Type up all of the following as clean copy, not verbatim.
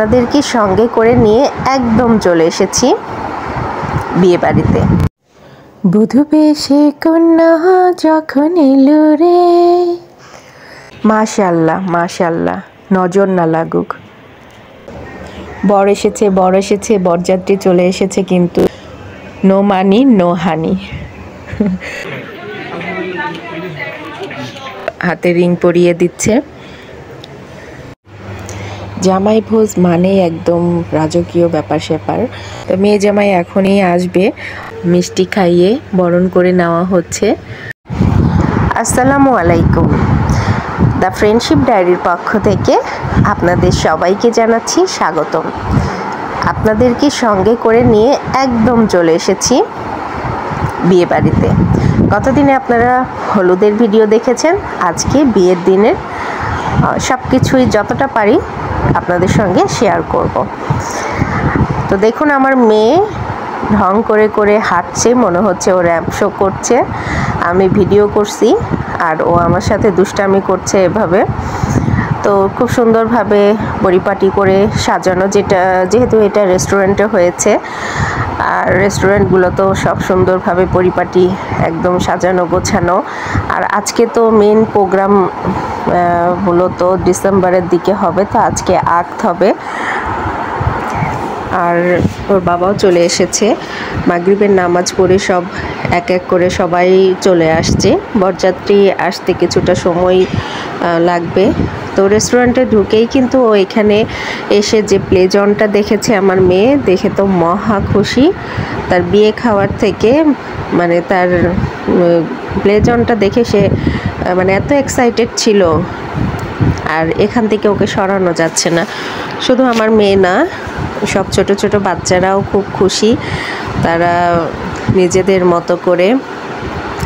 আপনাদেরকে সঙ্গে করে নিয়ে একদম চলে এসেছি বিয়ে বাড়িতে। বধূ বেশে কন্যা যখন এলো রে, মাশাআল্লাহ মাশাআল্লাহ, নজর না লাগুক। বর এসেছে, বরযাত্রী চলে এসেছে, কিন্তু নো মানি নো হানি। হাতে রিং পরিয়ে দিচ্ছে। জামাই ভোজ মানে একদম রাজকীয় ব্যাপার স্যাপার। তো মেয়ে জামাই এখনই আসবে, মিষ্টি খাইয়ে বরণ করে নেওয়া হচ্ছে। আসসালামু আলাইকুম। দ্য ফ্রেন্ডশিপ ডায়েরির পক্ষ থেকে আপনাদের সবাইকে জানাচ্ছি স্বাগতম। আপনাদেরকে সঙ্গে করে নিয়ে একদম চলে এসেছি বিয়ে বাড়িতে। গতদিনে আপনারা হলুদের ভিডিও দেখেছেন, আজকে বিয়ের দিনের সব কিছুই যতটা পারি আপনাদের সঙ্গে শেয়ার করব। তো দেখুন, আমার মেয়ে ঢং করে করে হাঁটছে, মনে হচ্ছে ও র্যাম্প শো করছে। আমি ভিডিও করছি আর ও আমার সাথে দুষ্টামি করছে এভাবে। তো খুব সুন্দরভাবে পরিপাটি করে সাজানো, যেহেতু এটা রেস্টুরেন্টে হয়েছে, আর রেস্টুরেন্টগুলো তো সব সুন্দরভাবে পরিপাটি একদম সাজানো গোছানো। আর আজকে তো মেন প্রোগ্রাম মূলত ডিসেম্বরের দিকে হবে, তো আজকে আক্ত হবে। আর ওর বাবাও চলে এসেছে, মাগরিবের নামাজ পড়ে সব এক এক করে সবাই চলে আসছে। বরযাত্রী আসতে কিছুটা সময় লাগবে। তো রেস্টুরেন্টে ঢুকেই কিন্তু ও এখানে এসে যে প্লেজনটা দেখেছে আমার মেয়ে, দেখে তো মহা খুশি। তার বিয়ে খাওয়ার থেকে মানে তার প্লেজনটা দেখে সে মানে এত এক্সাইটেড ছিল, আর এখান থেকে ওকে সরানো যাচ্ছে না। শুধু আমার মেয়ে না, সব ছোট ছোট বাচ্চারাও খুব খুশি। তারা নিজেদের মতো করে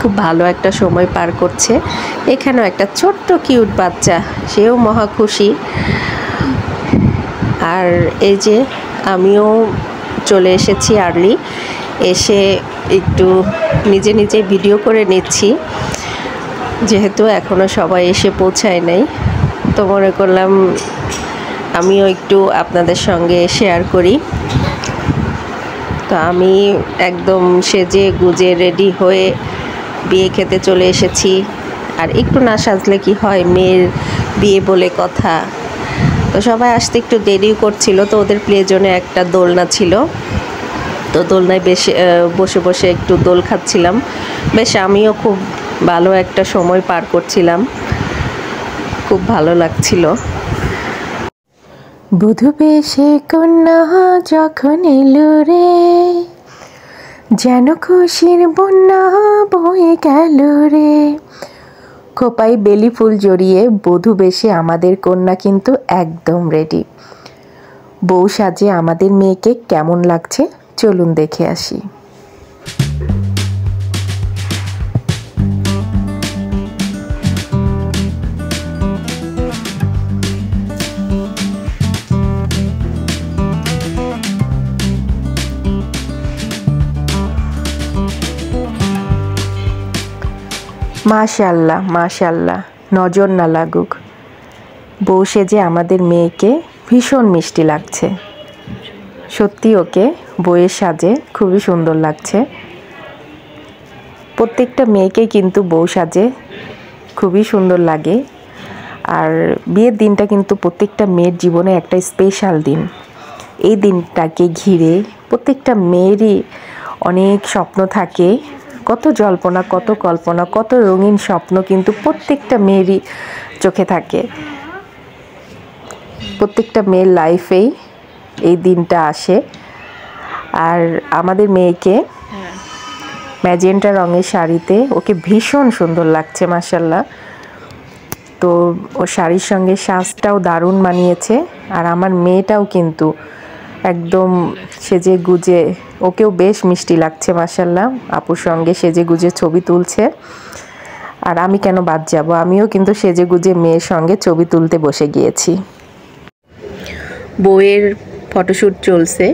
খুব ভালো একটা সময় পার করছে। এখানেও একটা ছোট্ট কিউট বাচ্চা, সেও মহা খুশি। আর এই যে আমিও চলে এসেছি আর্লি, এসে একটু নিজে নিজে ভিডিও করে নিচ্ছি, যেহেতু এখনও সবাই এসে পৌঁছায় নাই। তো মনে করলাম আমিও একটু আপনাদের সঙ্গে শেয়ার করি। তো আমি একদম সেজে গুজে রেডি হয়ে বিয়ে খেতে চলে এসেছি। আর একটু না সাজলে কি হয়, মেয়ের বিয়ে বলে কথা। তো সবাই আসতে একটু দেরিও করছিল, তো ওদের প্লেজনে একটা দোলনা ছিল, তো দোলনায় বসে বসে একটু দোল খাচ্ছিলাম। বেশ আমিও খুব ভালো একটা সময় পার করছিলাম, খুব ভালো লাগছিল। বধূ বেশে কন্যা যখন এলো রে, যেন খুশির বন্যা বয়ে গেল রে। খোপায় বেলি ফুল জড়িয়ে বধূ বেশে আমাদের কন্যা কিন্তু একদম রেডি। বউ সাজে আমাদের মেয়েকে কেমন লাগছে চলুন দেখে আসি। মাশাআল্লাহ মাশাআল্লাহ, নজর না লাগুক। বউ সেজে আমাদের মেয়েকে ভীষণ মিষ্টি লাগছে। সত্যি ওকে বউয়ের সাজে খুবই সুন্দর লাগছে। প্রত্যেকটা মেয়েকে কিন্তু বউ সাজে খুবই সুন্দর লাগে। আর বিয়ের দিনটা কিন্তু প্রত্যেকটা মেয়ের জীবনে একটা স্পেশাল দিন। এই দিনটাকে ঘিরে প্রত্যেকটা মেয়েরই অনেক স্বপ্ন থাকে, কত জল্পনা, কত কল্পনা, কত রঙিন স্বপ্ন কিন্তু প্রত্যেকটা মেয়েরই চোখে থাকে। প্রত্যেকটা মেয়ের লাইফেই এই দিনটা আসে। আর আমাদের মেয়েকে ম্যাজেন্টা রঙের শাড়িতে ওকে ভীষণ সুন্দর লাগছে মাশাআল্লাহ। তো ও শাড়ির সঙ্গে সাজটাও দারুণ মানিয়েছে। আর আমার মেয়েটাও কিন্তু একদম সেজে গুজে, ওকেও বেশ মিষ্টি লাগছে মাশাআল্লাহ। আপুর সঙ্গে সেজে গুজে ছবি তুলছে। আর আমি কেন বাদ যাব, আমিও কিন্তু সেজে গুজে মেয়ের সঙ্গে ছবি তুলতে বসে গিয়েছি। বউয়ের ফটোশ্যুট চলছে,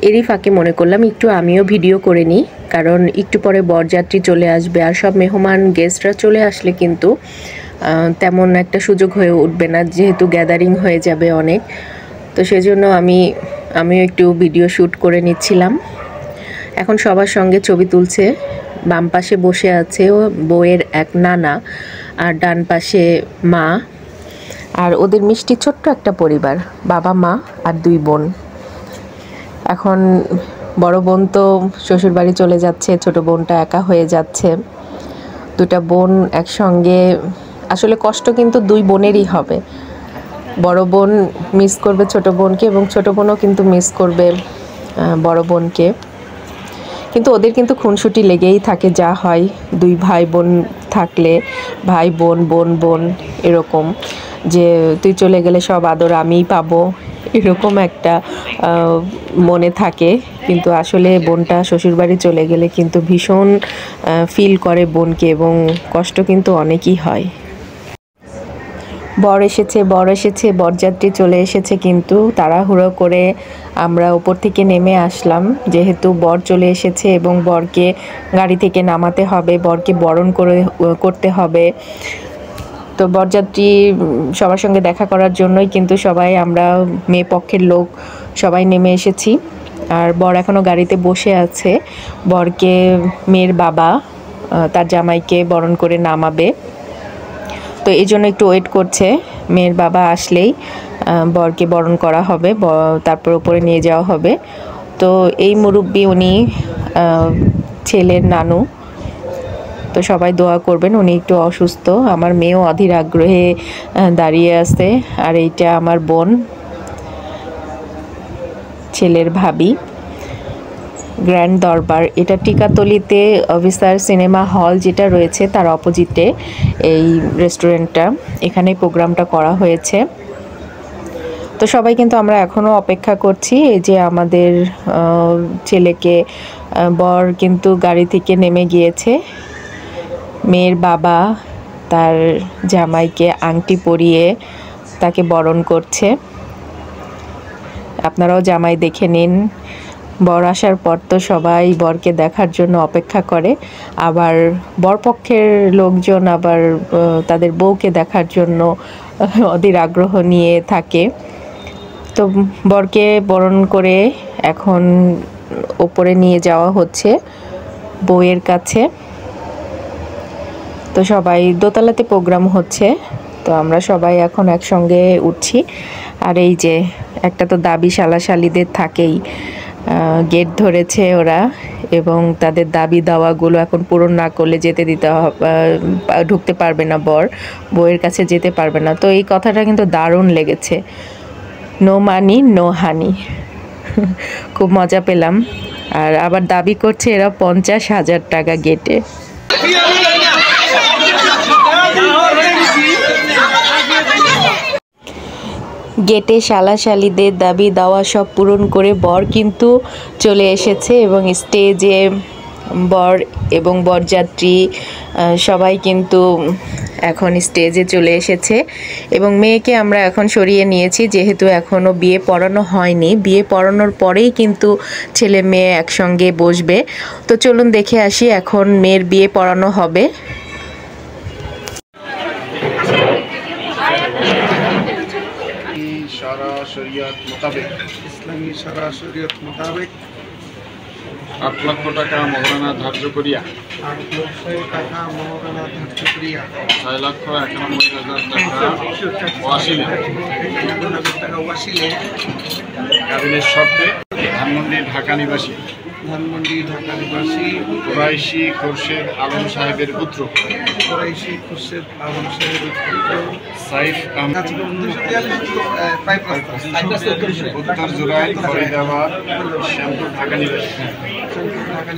এরই ফাঁকে মনে করলাম একটু আমিও ভিডিও করে নিই, কারণ একটু পরে বরযাত্রী চলে আসবে। আর সব মেহমান গেস্টরা চলে আসলে কিন্তু তেমন একটা সুযোগ হয়ে উঠবে না, যেহেতু গ্যাদারিং হয়ে যাবে অনেক। তো সেজন্য আমিও একটু ভিডিও শ্যুট করে নিচ্ছিলাম। এখন সবার সঙ্গে ছবি তুলছে। বাম পাশে বসে আছে বউয়ের এক নানা, আর ডান পাশে মা, আর ওদের মিষ্টি ছোট্ট একটা পরিবার, বাবা মা আর 2 বোন। এখন বড় বোন তো শ্বশুরবাড়ি চলে যাচ্ছে, ছোট বোনটা একা হয়ে যাচ্ছে। 2টা বোন একসঙ্গে, আসলে কষ্ট কিন্তু 2 বোনেরই হবে। বড় বোন মিস করবে ছোট বোনকে এবং ছোট বোনও কিন্তু মিস করবে বড় বোনকে। কিন্তু ওদের কিন্তু খুনসুটি লেগেই থাকে, যা হয় 2 ভাই বোন থাকলে, ভাই বোন বোন বোন এরকম, যে তুই চলে গেলে সব আদর আমিই পাবো, এরকম একটা মনে থাকে। কিন্তু আসলে বোনটা শ্বশুরবাড়ি চলে গেলে কিন্তু ভীষণ ফিল করে বোনকে, এবং কষ্ট কিন্তু অনেকই হয়। বর এসেছে, বরযাত্রী চলে এসেছে, কিন্তু তাড়াহুড়ো করে আমরা উপর থেকে নেমে আসলাম, যেহেতু বর চলে এসেছে এবং বরকে গাড়ি থেকে নামাতে হবে, বরকে বরণ করতে হবে। তো বরযাত্রী সবার সঙ্গে দেখা করার জন্যই কিন্তু সবাই, আমরা মেয়ে পক্ষের লোক সবাই নেমে এসেছি। আর বর এখনও গাড়িতে বসে আছে। বরকে মেয়ের বাবা তার জামাইকে বরণ করে নামাবে, তো এই জন্য একটু ওয়েট করছে। মেয়ের বাবা আসলেই বরকে বরণ করা হবে, তারপর উপরে নিয়ে যাওয়া হবে। তো এই মুরব্বি, উনি ছেলের নানু। তো সবাই দোয়া করবেন, উনি একটু অসুস্থ। আমার মেয়েও অধীর আগ্রহে দাঁড়িয়ে আছে। আর এইটা আমার বোন, ছেলের ভাবি। গ্র্যান্ড দরবার, এটা টিকাতলিতে অফিসার সিনেমা হল যেটা রয়েছে তার অপোজিটে এই রেস্টুরেন্টটা, এখানেই প্রোগ্রামটা করা হয়েছে। তো সবাই কিন্তু আমরা এখনও অপেক্ষা করছি। এই যে আমাদের ছেলেকে, বর কিন্তু গাড়ি থেকে নেমে গিয়েছে। মেয়ের বাবা তার জামাইকে আংটি পরিয়ে তাকে বরণ করছে। আপনারাও জামাই দেখে নিন। বর আসার পর তো সবাই বরকে দেখার জন্য অপেক্ষা করে, আবার বরপক্ষের লোকজন আবার তাদের বউকে দেখার জন্য অধীর আগ্রহ নিয়ে থাকে। তো বরকে বরণ করে এখন ওপরে নিয়ে যাওয়া হচ্ছে বউয়ের কাছে। তো সবাই দোতলাতে প্রোগ্রাম হচ্ছে, তো আমরা সবাই এখন একসঙ্গে উঠছি। আর এই যে একটা তো দাবি শালাশালিদের থাকেই, গেট ধরেছে ওরা, এবং তাদের দাবি দাওয়াগুলো এখন পূরণ না করলে ঢুকতে পারবে না, বউয়ের কাছে যেতে পারবে না। তো এই কথাটা কিন্তু দারুণ লেগেছে, নো মানি নো হানি। খুব মজা পেলাম। আর আবার দাবি করছে এরা 50,000 টাকা গেটে। গেটে শালাশালিদের দাবি দাওয়া সব পূরণ করে বর কিন্তু চলে এসেছে, এবং স্টেজে বর এবং বরযাত্রী সবাই কিন্তু এখন স্টেজে চলে এসেছে। এবং মেয়েকে আমরা এখন সরিয়ে নিয়েছি, যেহেতু এখনও বিয়ে পড়ানো হয়নি। বিয়ে পড়ানোর পরেই কিন্তু ছেলে মেয়ে একসঙ্গে বসবে। তো চলুন দেখে আসি এখন মেয়ের বিয়ে পড়ানো হবে। ইসলামী সারা শরীয়ত মোতাবেক 8 লক্ষ টাকা মোহরানা ধার্য করিয়া 6,91,000 টাকা ওয়াসিলে ক্যাবিনেট শর্তে ধানমন্ডি ঢাকা নিবাসী কুরাইশি খোরশেদ আলম সাহেবের পুত্র সাইফ উত্তর জুরাইন ফরিদাবাদ শ্যামপুর ঢাকা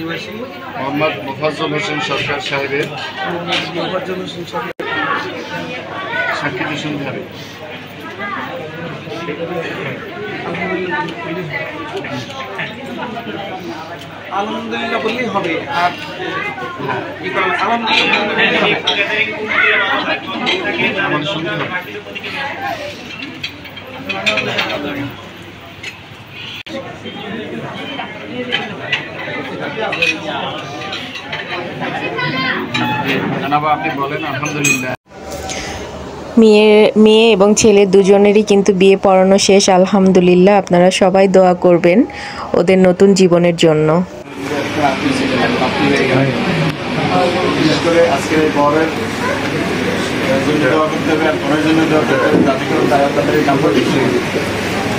নিবাসী মোহাম্মদ মোফাজ্জল হোসেন সরকার সাহেবের সাক্ষী শুনতে হবে। আলহামদুলিল্লাহ বললেই হবে। আর আমাদের শুনতে হবে। জানাবো, আপনি বলেন। আলহামদুলিল্লাহ। মেয়ে এবং ছেলে দুজনেরই কিন্তু বিয়ে পড়ানো শেষ আলহামদুলিল্লাহ। আপনারা সবাই দোয়া করবেন ওদের নতুন জীবনের জন্য। বিশেষ করে আজকে বরের জন্য দোয়া করতে হবে আর বোনের জন্য দোয়া করতে হবে, যাতে করে তারা তাদের এই কামটা বেশি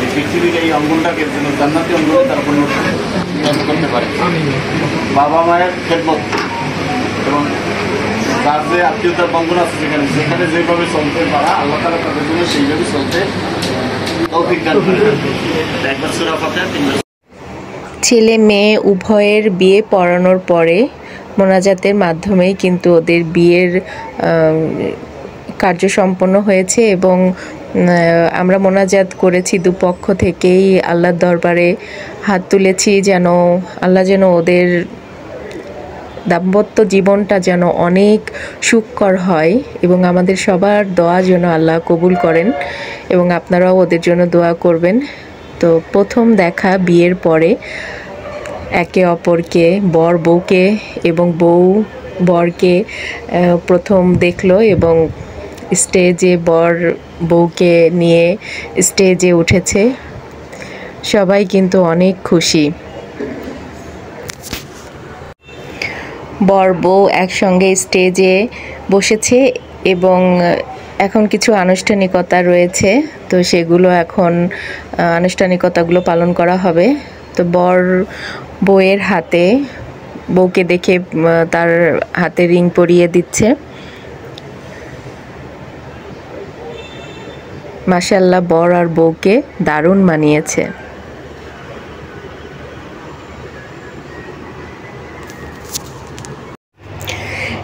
এই পৃথিবীর এই অঙ্গনটাকে যেন জান্নাতি অঙ্গনে তারা পরিণত করতে পারে। বাবা মায়ের খেদমত এবং তার যে আত্মীয়তার বন্ধন আছে সেখানে যেভাবে চলতে পারা আল্লাহ তাআলা তাদের জন্য সেইভাবে চলতে তৌফিক দান করেন। একবার সূরা ফাতিহা 3 বার। ছেলে মেয়ে উভয়ের বিয়ে পড়ানোর পরে মোনাজাতের মাধ্যমেই কিন্তু ওদের বিয়ের কার্য সম্পন্ন হয়েছে এবং আমরা মোনাজাত করেছি দুপক্ষ থেকেই আল্লাহর দরবারে হাত তুলেছি যেন আল্লাহ যেন ওদের দাম্পত্য জীবনটা যেন অনেক সুখকর হয় এবং আমাদের সবার দোয়া যেন আল্লাহ কবুল করেন এবং আপনারাও ওদের জন্য দোয়া করবেন। তো প্রথম দেখা বিয়ের পরে একে অপরকে বর বউকে এবং বউ বরকে প্রথম দেখলো এবং স্টেজে বর বউকে নিয়ে স্টেজে উঠেছে। সবাই কিন্তু অনেক খুশি। বর বউ একসঙ্গে স্টেজে বসেছে এবং এখন কিছু আনুষ্ঠানিকতা রয়েছে, তো সেগুলো এখন আনুষ্ঠানিকতাগুলো পালন করা হবে। তো বর বউয়ের হাতে বউকে দেখে তার হাতে রিং পরিয়ে দিচ্ছে। মাশাআল্লাহ বর আর বউকে দারুণ মানিয়েছে।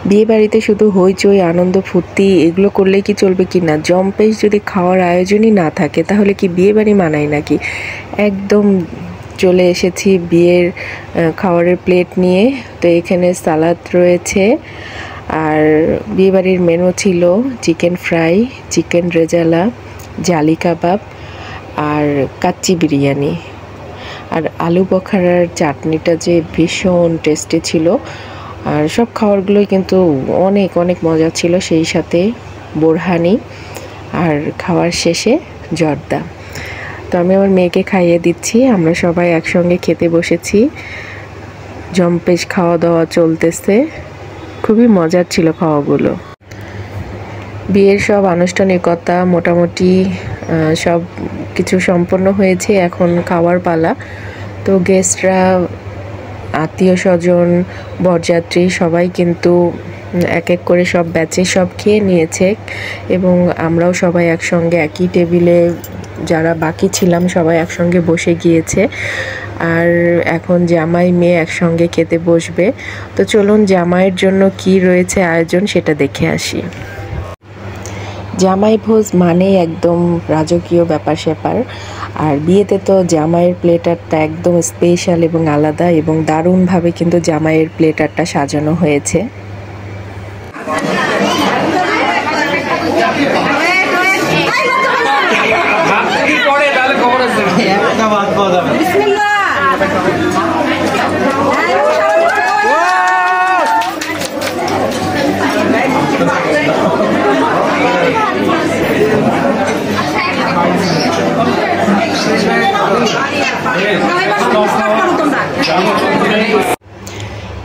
বিয়ে বাড়িতে শুধু হইচই আনন্দ ফুর্তি এগুলো করলেই কি চলবে কি না, জম্পেশ যদি খাওয়ার আয়োজনই না থাকে তাহলে কি বিয়ে বাড়ি মানায় নাকি। একদম চলে এসেছি বিয়ের খাবারের প্লেট নিয়ে। তো এখানে সালাদ রয়েছে আর বিয়েবাড়ির মেনু ছিল চিকেন ফ্রাই, চিকেন রেজালা, জালি কাবাব আর কাচ্চি বিরিয়ানি। আর আলু বখারার চাটনিটা যে ভীষণ টেস্টি ছিল। আর সব খাবারগুলোই কিন্তু অনেক অনেক মজা ছিল, সেই সাথে বোরহানি আর খাওয়ার শেষে জর্দা। তো আমি আমার মেয়েকে খাইয়ে দিচ্ছি, আমরা সবাই একসঙ্গে খেতে বসেছি। জম্পেশ খাওয়া দাওয়া চলতেছে, খুবই মজার ছিল খাওয়াগুলো। বিয়ের সব আনুষ্ঠানিকতা মোটামুটি সব কিছু সম্পন্ন হয়েছে, এখন খাওয়ার পালা। তো গেস্টরা, আত্মীয় স্বজন, বরযাত্রী সবাই কিন্তু এক এক করে সব ব্যাচে সব খেয়ে নিয়েছে এবং আমরাও সবাই একসঙ্গে একই টেবিলে যারা বাকি ছিলাম সবাই একসঙ্গে বসে গিয়েছে। আর এখন জামাই মেয়ে একসঙ্গে খেতে বসবে। তো চলুন জামাইয়ের জন্য কি রয়েছে আয়োজন সেটা দেখে আসি। জামাই ভোজ মানে একদম রাজকীয় ব্যাপার স্যাপার। আর বিয়েতে তো জামাইয়ের প্লেটারটা একদম স্পেশাল এবং আলাদা এবং দারুণভাবে কিন্তু জামাইয়ের প্লেটারটা সাজানো হয়েছে।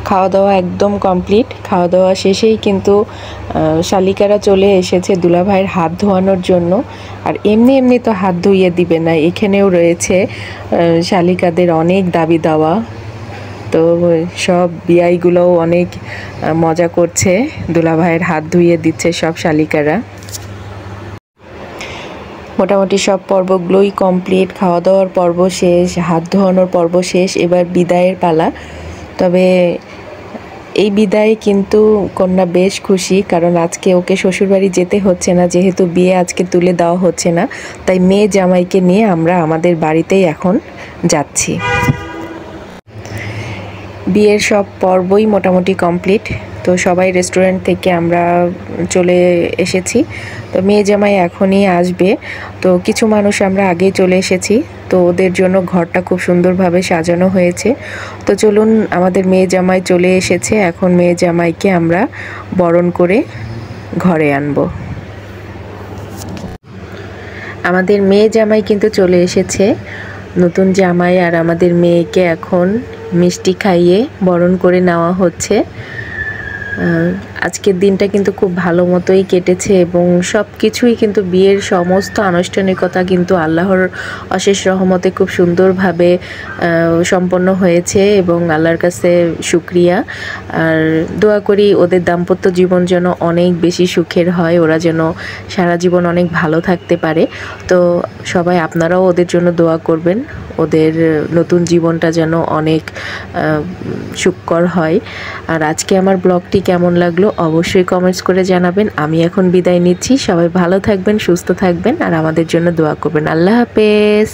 খাওয়া দাওয়া একদম কমপ্লিট। খাওয়া দাওয়া শেষেই কিন্তু শালিকারা চলে এসেছে দুলাভাইয়ের হাত ধোয়ানোর জন্য। আর এমনি এমনি তো হাত ধুইয়ে দিবে না, এখানেও রয়েছে শালিকাদের অনেক দাবি দাওয়া। তো সব বিয়াইগুলোও অনেক মজা করছে, দুলাভাইয়ের হাত ধুইয়ে দিচ্ছে সব শালিকারা। মোটামুটি সব পর্বগুলোই কমপ্লিট, খাওয়া দাওয়ার পর্ব শেষ, হাত ধোয়ানোর পর্ব শেষ, এবার বিদায়ের পালা। তবে এই বিদায়ে কিন্তু কন্যা বেশ খুশি, কারণ আজকে ওকে শ্বশুরবাড়ি যেতে হচ্ছে না, যেহেতু বিয়ে আজকে তুলে দেওয়া হচ্ছে না, তাই মেয়ে জামাইকে নিয়ে আমরা আমাদের বাড়িতেই এখন যাচ্ছি। বিয়ের সব পর্বই মোটামুটি কমপ্লিট। তো সবাই রেস্টুরেন্ট থেকে আমরা চলে এসেছি। তো মেয়ে জামাই এখনই আসবে, তো কিছু মানুষ আমরা আগেই চলে এসেছি। তো ওদের জন্য ঘরটা খুব সুন্দরভাবে সাজানো হয়েছে। তো চলুন, আমাদের মেয়ে জামাই চলে এসেছে, এখন মেয়ে জামাইকে আমরা বরণ করে ঘরে আনবো। আমাদের মেয়ে জামাই কিন্তু চলে এসেছে। নতুন জামাই আর আমাদের মেয়েকে এখন মিষ্টি খাইয়ে বরণ করে নেওয়া হচ্ছে। আজকের দিনটা কিন্তু খুব ভালো মতোই কেটেছে এবং সব কিছুই কিন্তু বিয়ের সমস্ত আনুষ্ঠানিকতা কিন্তু আল্লাহর অশেষ রহমতে খুব সুন্দরভাবে সম্পন্ন হয়েছে এবং আল্লাহর কাছে শুকরিয়া। আর দোয়া করি ওদের দাম্পত্য জীবন যেন অনেক বেশি সুখের হয়, ওরা যেন সারা জীবন অনেক ভালো থাকতে পারে। তো সবাই আপনারাও ওদের জন্য দোয়া করবেন, ওদের নতুন জীবনটা যেন অনেক সুখকর হয়। আর আজকে আমার ব্লগটি কেমন লাগলো অবশ্যই কমেন্টস করে জানাবেন। আমি এখন বিদায় নিচ্ছি, সবাই ভালো থাকবেন, সুস্থ থাকবেন আর আমাদের জন্য দোয়া করবেন। আল্লাহ হাফেজ।